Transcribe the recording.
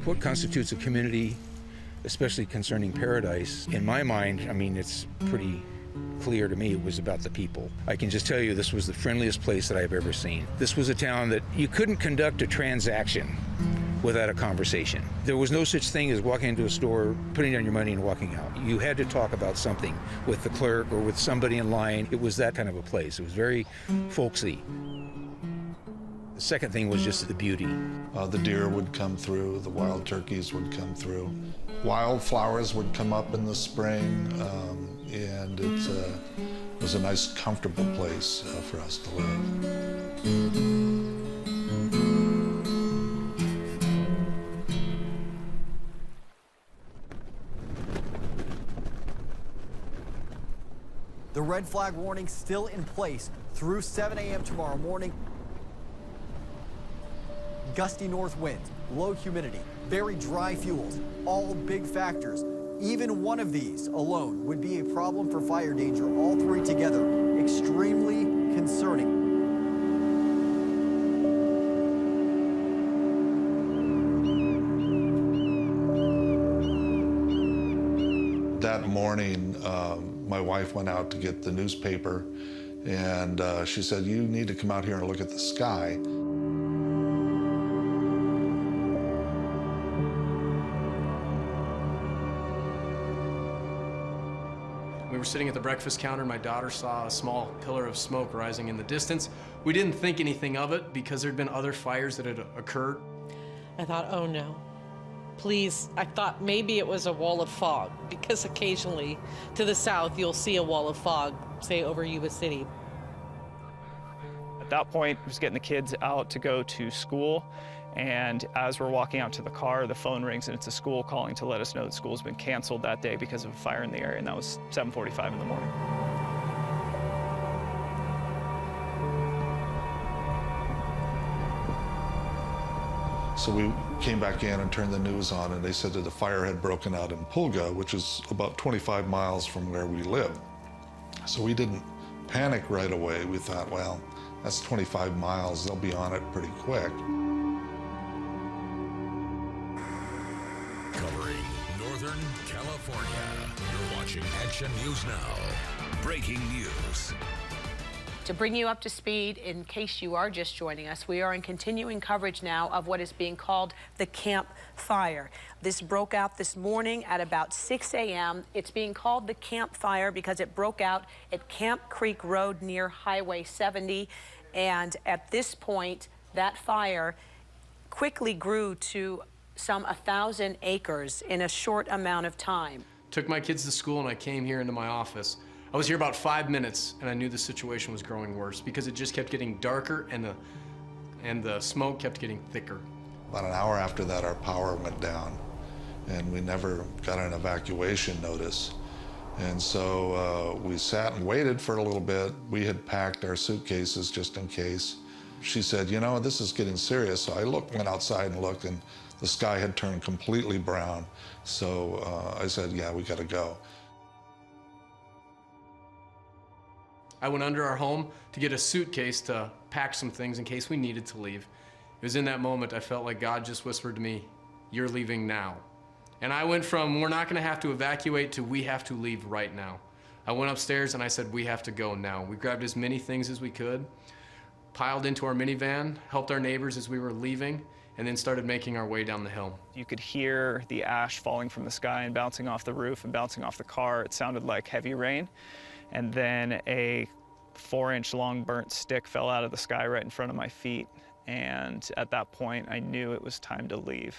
What constitutes a community, especially concerning Paradise, in my mind, I mean, it's pretty clear to me it was about the people. I can just tell you this was the friendliest place that I've ever seen. This was a town that you couldn't conduct a transaction without a conversation. There was no such thing as walking into a store, putting down your money and walking out. You had to talk about something with the clerk or with somebody in line. It was that kind of a place. It was very folksy. The second thing was just the beauty. The deer would come through, the wild turkeys would come through. Wildflowers would come up in the spring, and it was a nice, comfortable place for us to live. The red flag warning still in place through 7 a.m. tomorrow morning. Gusty north winds, low humidity, very dry fuels, all big factors. Even one of these alone would be a problem for fire danger. All three together, extremely concerning. That morning, my wife went out to get the newspaper, and she said, "You need to come out here and look at the sky." We were sitting at the breakfast counter. My daughter saw a small pillar of smoke rising in the distance. We didn't think anything of it because there'd been other fires that had occurred. I thought, oh no, please. I thought maybe it was a wall of fog, because occasionally to the south you'll see a wall of fog, say over Yuba City. At that point, I was getting the kids out to go to school, and as we're walking out to the car, the phone rings and it's a school calling to let us know that school's been canceled that day because of a fire in the area, and that was 7:45 in the morning. So we came back in and turned the news on, and they said that the fire had broken out in Pulga, which is about 25 miles from where we live. So we didn't panic right away. We thought, well, that's 25 miles. They'll be on it pretty quick. Covering Northern California, you're watching Action News Now. Breaking news. To bring you up to speed, in case you are just joining us, we are in continuing coverage now of what is being called the Camp Fire. This broke out this morning at about 6 a.m. It's being called the Camp Fire because it broke out at Camp Creek Road near Highway 70. And at this point, that fire quickly grew to some 1,000 acres in a short amount of time. Took my kids to school and I came here into my office. I was here about 5 minutes and I knew the situation was growing worse because it just kept getting darker and the smoke kept getting thicker. About an hour after that, our power went down and we never got an evacuation notice. And so we sat and waited for a little bit. We had packed our suitcases just in case. She said, you know, this is getting serious. So I went outside and looked, and the sky had turned completely brown. So I said, yeah, we gotta go. I went under our home to get a suitcase to pack some things in case we needed to leave. It was in that moment I felt like God just whispered to me, you're leaving now. And I went from, we're not gonna have to evacuate, to we have to leave right now. I went upstairs and I said, we have to go now. We grabbed as many things as we could, piled into our minivan, helped our neighbors as we were leaving, and then started making our way down the hill. You could hear the ash falling from the sky and bouncing off the roof and bouncing off the car. It sounded like heavy rain. And then a 4-inch long burnt stick fell out of the sky right in front of my feet. And at that point, I knew it was time to leave.